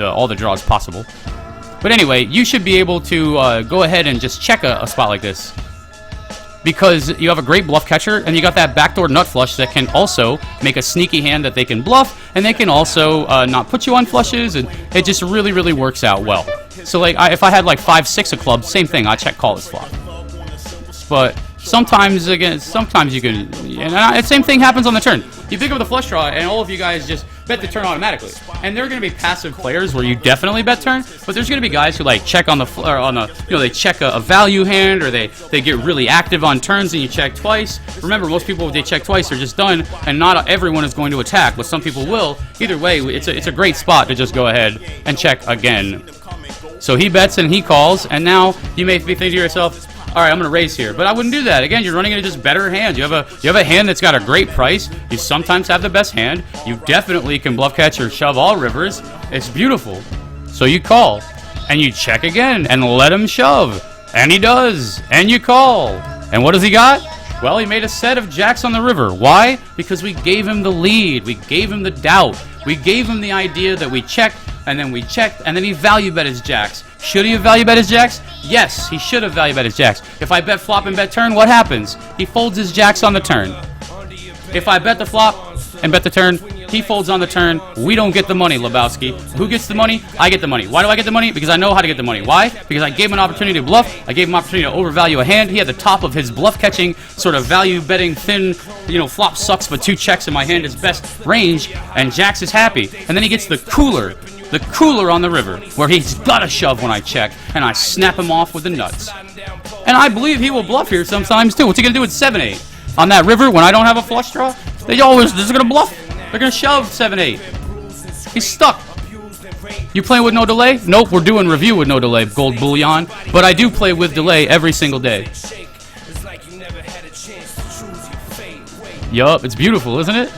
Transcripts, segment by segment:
all the draws possible. But anyway, you should be able to go ahead and just check a spot like this. Because you have a great bluff catcher, and you got that backdoor nut flush that can also make a sneaky hand that they can bluff, and they can also not put you on flushes, and it just really, really works out well. So like, if I had like 5-6 of clubs, same thing, I check call this flop. But sometimes you can, and same thing happens on the turn. You pick up the flush draw, and all of you guys just bet the turn automatically. And there are going to be passive players where you definitely bet turn, but there's going to be guys who like check on they check a value hand, or they get really active on turns and you check twice. Remember, most people, if they check twice, they're just done, and not everyone is going to attack, but some people will. Either way, it's a great spot to just go ahead and check again. So he bets and he calls, and now you may be thinking to yourself, all right, I'm going to raise here. But I wouldn't do that. Again, you're running into just better hands. You have a hand that's got a great price. You sometimes have the best hand. You definitely can bluff catch or shove all rivers. It's beautiful. So you call, and you check again, and let him shove. And he does. And you call. And what does he got? Well, he made a set of jacks on the river. Why? Because we gave him the lead. We gave him the doubt. We gave him the idea that we checked, and then we checked, and then he value bet his jacks. Should he have value bet his jacks? Yes, he should have value bet his jacks. If I bet flop and bet turn, what happens? He folds his jacks on the turn. If I bet the flop and bet the turn, he folds on the turn. We don't get the money, Lebowski. Who gets the money? I get the money. Why do I get the money? Because I know how to get the money. Why? Because I gave him an opportunity to bluff. I gave him an opportunity to overvalue a hand. He had the top of his bluff catching, sort of value betting, thin, flop sucks, but 2 checks in my hand is best range, and jacks is happy. And then he gets the cooler on the river, where he's got to shove when I check, and I snap him off with the nuts. And I believe he will bluff here sometimes too. What's he going to do with 7-8? On that river, when I don't have a flush draw, they're going to bluff. They're going to shove 7-8. He's stuck. You playing with no delay? Nope, we're doing review with no delay, Gold Bullion. But I do play with delay every single day. Yup, it's beautiful, isn't it?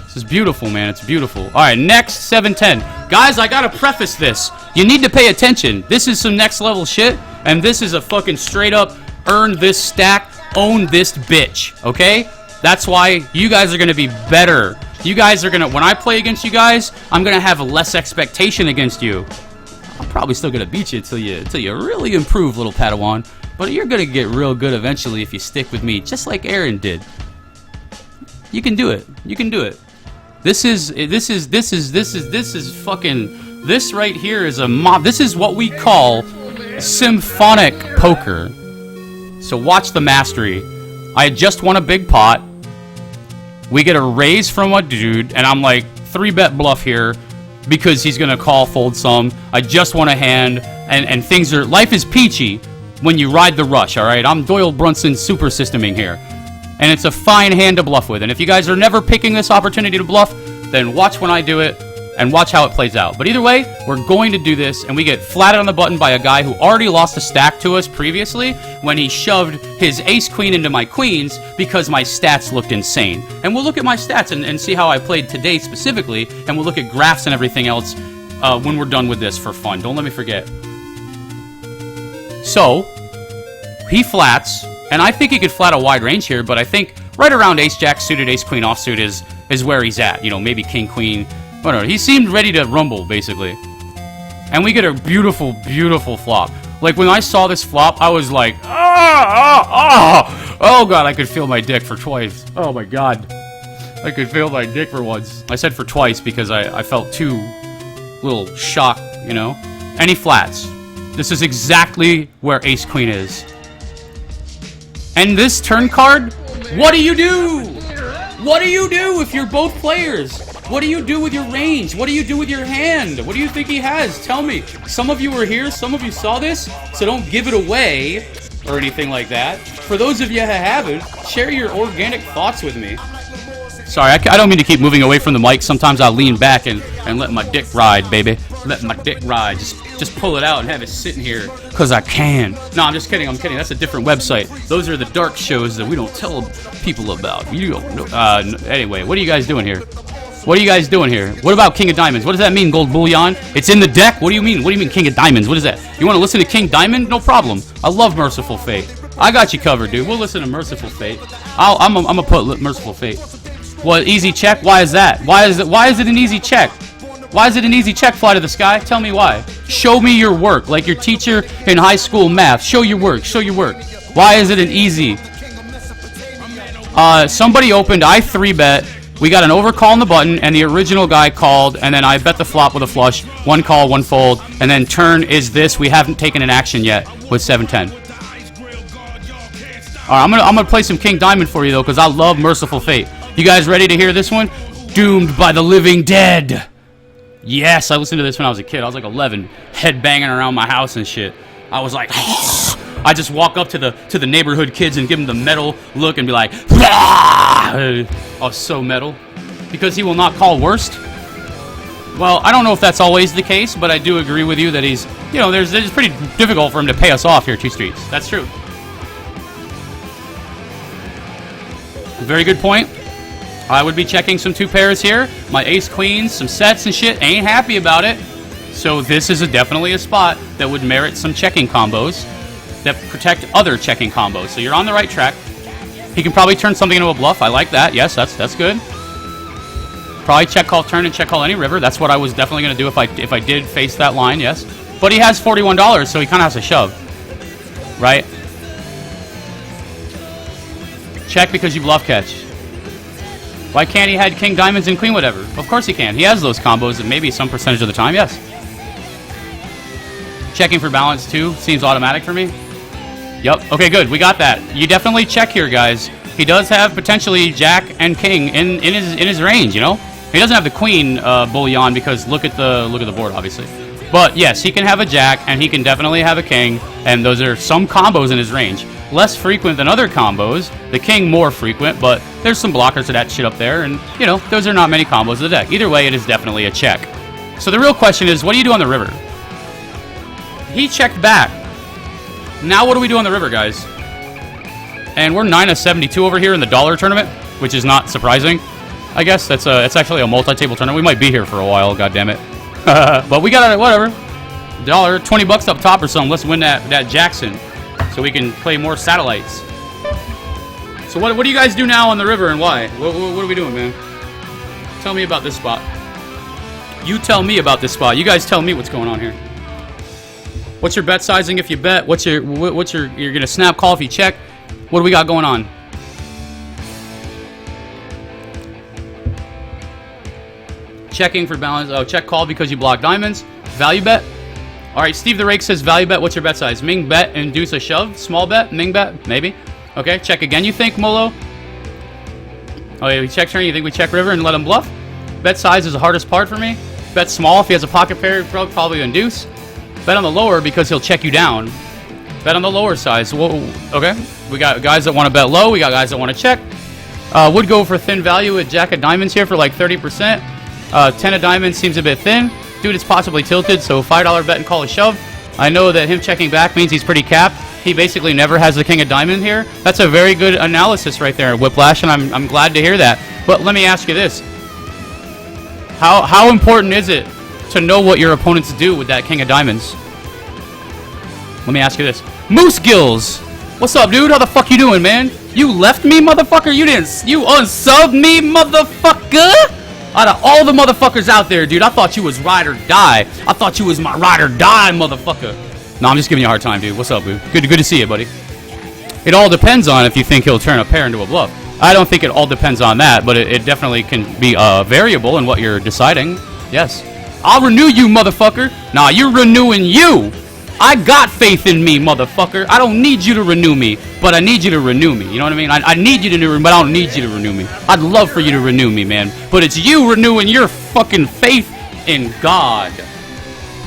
This is beautiful, man. It's beautiful. All right, next 7-10. Guys, I gotta preface this. You need to pay attention. This is some next level shit, and this is a fucking straight up earn this stack, own this bitch, okay? That's why you guys are gonna be better. You guys are gonna, when I play against you guys, I'm gonna have less expectation against you. I'm probably still gonna beat you until you really improve, little Padawan. But you're gonna get real good eventually if you stick with me, just like Aaron did. You can do it. You can do it. This is fucking, this right here is a mob. This is what we call symphonic poker. So watch the mastery. I just won a big pot. We get a raise from a dude, and I'm like 3-bet bluff here because he's gonna call fold some. I just won a hand, and things are, life is peachy when you ride the rush, all right? I'm Doyle Brunson super systeming here. And it's a fine hand to bluff with. And if you guys are never picking this opportunity to bluff, then watch when I do it and watch how it plays out. But either way, we're going to do this, and we get flatted on the button by a guy who already lost a stack to us previously when he shoved his ace-queen into my queens because my stats looked insane. And we'll look at my stats and see how I played today specifically, and we'll look at graphs and everything else when we're done with this for fun. Don't let me forget. So, he flats. And I think he could flat a wide range here, but I think right around ace-jack suited, ace-queen offsuit is where he's at. Maybe king-queen. Whatever. He seemed ready to rumble, basically. And we get a beautiful, beautiful flop. Like, when I saw this flop, I was like, oh, God, I could feel my dick for twice. Oh, my God. I could feel my dick for once. I said for twice because I felt too little shocked, And he flats. This is exactly where ace-queen is. And this turn card, what do you do? What do you do if you're both players? What do you do with your range? What do you do with your hand? What do you think he has? Tell me. Some of you were here, some of you saw this, so don't give it away or anything like that. For those of you who haven't, share your organic thoughts with me. Sorry, I don't mean to keep moving away from the mic. Sometimes I lean back and let my dick ride, baby. Let my dick ride. Just pull it out and have it sitting here because I can. No, I'm just kidding. I'm kidding. That's a different website. Those are the dark shows that we don't tell people about. You don't know. Anyway, what are you guys doing here? What are you guys doing here? What about King of Diamonds? What does that mean, Gold Bullion? It's in the deck? What do you mean? What do you mean King of Diamonds? What is that? You want to listen to King Diamond? No problem. I love Merciful Fate. I got you covered, dude. We'll listen to Merciful Fate. I'm gonna put Merciful Fate. What, easy check? Why is that? Why is it an easy check? Why is it an easy check fly to the sky? Tell me why. Show me your work, like your teacher in high school math. Show your work. Show your work. Why is it an easy? Somebody opened. I 3-bet. We got an overcall on the button, and the original guy called, and then I bet the flop with a flush. 1 call, 1 fold, and then turn is this. We haven't taken an action yet with 7-10. All right, I'm gonna play some King Diamond for you though, because I love Merciful Fate. You guys ready to hear this one? Doomed by the Living Dead. Yes, I listened to this when I was a kid. I was like 11, head banging around my house and shit. I was like, I just walk up to the neighborhood kids and give them the metal look and be like, oh, so metal, because he will not call worst. Well, I don't know if that's always the case, but I do agree with you that he's, you know, it's pretty difficult for him to pay us off here, 2 streets. That's true. Very good point. I would be checking some 2 pairs here. My ace queens, some sets and shit. Ain't happy about it. So this is definitely a spot that would merit some checking combos that protect other checking combos. So you're on the right track. He can probably turn something into a bluff. I like that. Yes, that's good. Probably check call turn and check call any river. That's what I was definitely going to do if I did face that line. Yes, but he has $41, so he kind of has to shove, right? Check because you bluff catch. Why can't he had king diamonds and queen whatever? Of course he can. He has those combos and maybe some percentage of the time, yes. Checking for balance too seems automatic for me. Yep. Okay, good. We got that. You definitely check here, guys. He does have potentially jack and king in his range, you know? He doesn't have the queen bullion because look at the board obviously. But yes, he can have a jack and he can definitely have a king, and those are some combos in his range. Less frequent than other combos. The king more frequent, but there's some blockers to that shit up there, and you know, those are not many combos of the deck. Either way, it is definitely a check. So the real question is, what do you do on the river? He checked back. Now what do we do on the river, guys? And we're 9 of 72 over here in the dollar tournament, which is not surprising. I guess it's actually a multi-table tournament. We might be here for a while, goddammit. But we got whatever. $1, $20 up top or something. Let's win that Jackson, so we can play more satellites. So what do you guys do now on the river and why? What are we doing, man? Tell me about this spot. You tell me about this spot. You guys tell me what's going on here. What's your bet sizing if you bet? You're gonna snap call if you check? What do we got going on? Checking for balance. Oh, check call because you block diamonds. Value bet. All right, Steve the Rake says value bet. What's your bet size? Ming bet, induce a shove. Small bet. Ming bet, maybe. Okay, check again. You think, Molo? Oh yeah, we check turn. You think we check river and let him bluff? Bet size is the hardest part for me. Bet small if he has a pocket pair. Probably induce. Bet on the lower because he'll check you down. Bet on the lower size. Whoa, okay. We got guys that want to bet low. We got guys that want to check. Would go for thin value with jack of diamonds here for like 30%. 10 of diamonds seems a bit thin. Dude, it's possibly tilted, so $5 bet and call a shove. I know that him checking back means he's pretty capped. He basically never has the king of diamond here. That's a very good analysis right there, Whiplash, and I'm glad to hear that. But let me ask you this. How important is it to know what your opponents do with that king of diamonds? Let me ask you this. Moose Gills! What's up, dude? How the fuck you doing, man? You left me, motherfucker? You unsubbed me, motherfucker? Out of all the motherfuckers out there, dude, I thought you was ride or die. I thought you was my ride or die, motherfucker. No, I'm just giving you a hard time, dude. What's up, dude? Good to see you, buddy. It all depends on if you think he'll turn a pair into a bluff. I don't think it all depends on that, but it definitely can be a variable in what you're deciding. Yes. I'll renew you, motherfucker. Nah, you're renewing you. I got faith in me, motherfucker. I don't need you to renew me, but I need you to renew me. You know what I mean? I need you to renew me, but I don't need you to renew me. I'd love for you to renew me, man. But it's you renewing your fucking faith in God.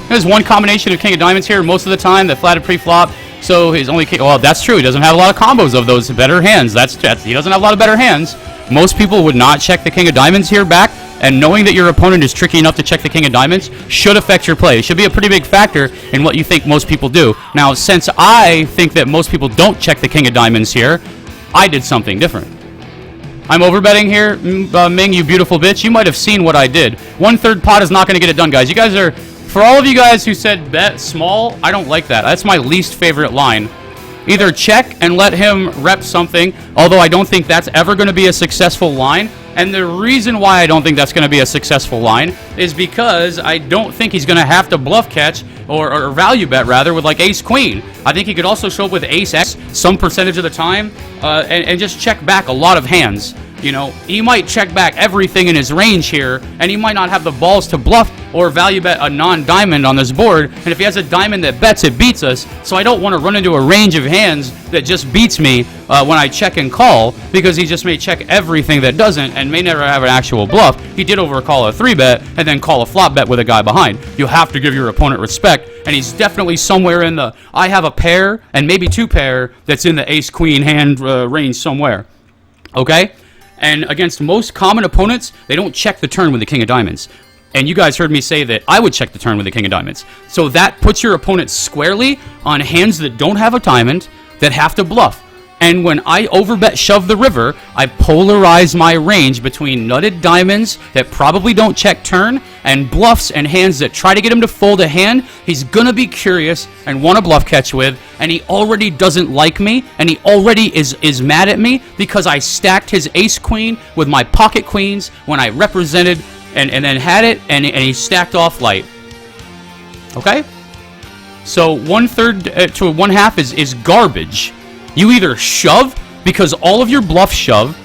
There's one combination of king of diamonds here most of the time that flatted pre-flop. So his only king... Well, that's true. He doesn't have a lot of combos of those better hands. He doesn't have a lot of better hands. Most people would not check the king of diamonds here back. And knowing that your opponent is tricky enough to check the king of diamonds should affect your play. It should be a pretty big factor in what you think most people do. Now, since I think that most people don't check the king of diamonds here, I did something different. I'm overbetting here, Ming, you beautiful bitch. You might have seen what I did. 1/3 pot is not going to get it done, guys. You guys are... For all of you guys who said bet small, I don't like that. That's my least favorite line. Either check and let him rep something, although I don't think that's ever going to be a successful line, And the reason why I don't think that's going to be a successful line is because I don't think he's going to have to bluff catch or value bet, rather, with like ace-queen. I think he could also show up with ace-x some percentage of the time and just check back a lot of hands. You know, he might check back everything in his range here, and he might not have the balls to bluff or value bet a non-diamond on this board. And if he has a diamond that bets, it beats us. So I don't want to run into a range of hands that just beats me when I check and call, because he just may check everything that doesn't and may never have an actual bluff. He did overcall a 3-bet and then call a flop bet with a guy behind. You have to give your opponent respect, and he's definitely somewhere in the I have a pair and maybe 2 pair that's in the ace-queen hand range somewhere. Okay? And against most common opponents, they don't check the turn with the king of diamonds. And you guys heard me say that I would check the turn with the king of diamonds. So that puts your opponent squarely on hands that don't have a diamond, that have to bluff. And when I overbet shove the river, I polarize my range between nutted diamonds that probably don't check turn and bluffs and hands that try to get him to fold a hand he's gonna be curious and want to bluff catch with, and he already doesn't like me, and he already is mad at me because I stacked his ace-queen with my pocket queens when I represented and then had it, and he stacked off light. Okay? So 1/3 to 1/2 is garbage. You either shove because all of your bluff shove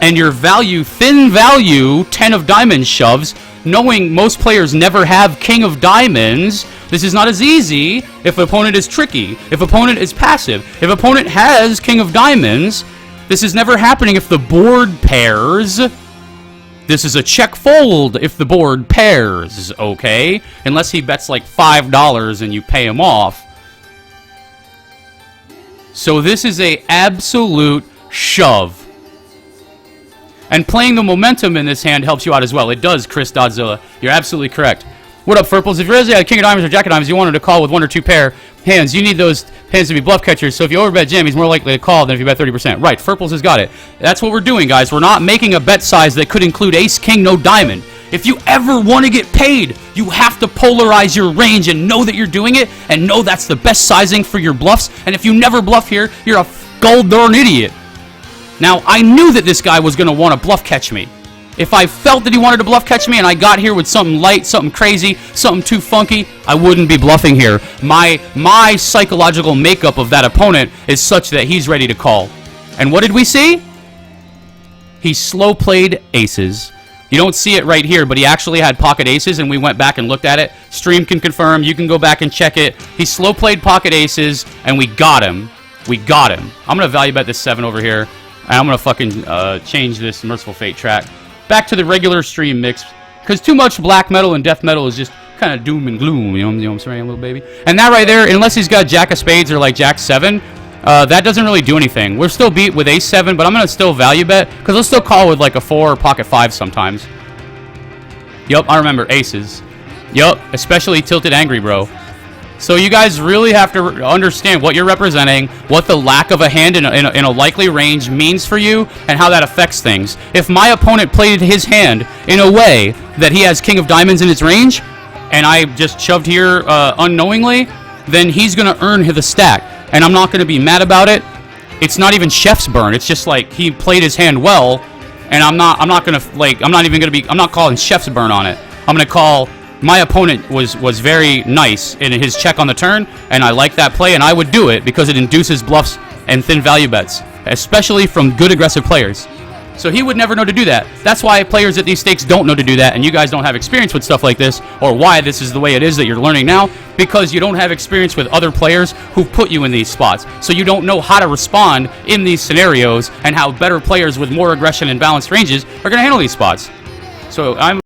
and your value, thin value, 10 of diamonds shoves, knowing most players never have king of diamonds. This is not as easy if opponent is tricky, if opponent is passive. If opponent has king of diamonds, this is never happening if the board pairs. This is a check fold if the board pairs, okay? Unless he bets like $5 and you pay him off. So this is a absolute shove. And playing the momentum in this hand helps you out as well. It does, Chris Dodzilla. You're absolutely correct. What up, Furples? If you really had king of diamonds or jack of diamonds, you wanted to call with 1 or 2 pair hands. You need those hands to be bluff catchers. So if you overbet jam, he's more likely to call than if you bet 30%. Right, Furples has got it. That's what we're doing, guys. We're not making a bet size that could include ace, king, no diamond. If you ever want to get paid, you have to polarize your range and know that you're doing it and know that's the best sizing for your bluffs. And if you never bluff here, you're a gold darn idiot. Now, I knew that this guy was going to want to bluff catch me. If I felt that he wanted to bluff catch me and I got here with something light, something crazy, something too funky, I wouldn't be bluffing here. My psychological makeup of that opponent is such that he's ready to call. And what did we see? He slow played aces. You don't see it right here, but he actually had pocket aces, and we went back and looked at it. Stream can confirm. You can go back and check it. He slow played pocket aces, and we got him. We got him. I'm going to value bet this 7 over here, and I'm going to fucking change this Merciful Fate track back to the regular stream mix, because too much black metal and death metal is just kind of doom and gloom, you know what I'm saying, little baby? And that right there, unless he's got jack of spades or like jack 7, that doesn't really do anything. We're still beat with ace 7, but I'm going to still value bet, because I'll still call with like a 4 or pocket 5 sometimes. Yup, I remember aces. Yup, especially tilted angry, bro. So you guys really have to understand what you're representing, what the lack of a hand in a likely range means for you, and how that affects things. If my opponent played his hand in a way that he has king of diamonds in his range, and I just shoved here unknowingly, then he's going to earn the stack. And I'm not going to be mad about it. It's not even chef's burn. It's just like he played his hand well, and I'm not calling chef's burn on it. I'm going to call my opponent was very nice in his check on the turn, and I like that play, and I would do it because it induces bluffs and thin value bets, especially from good aggressive players. So he would never know to do that. That's why players at these stakes don't know to do that, and you guys don't have experience with stuff like this, or why this is the way it is that you're learning now, because you don't have experience with other players who've put you in these spots. So you don't know how to respond in these scenarios, and how better players with more aggression and balanced ranges are going to handle these spots. So I'm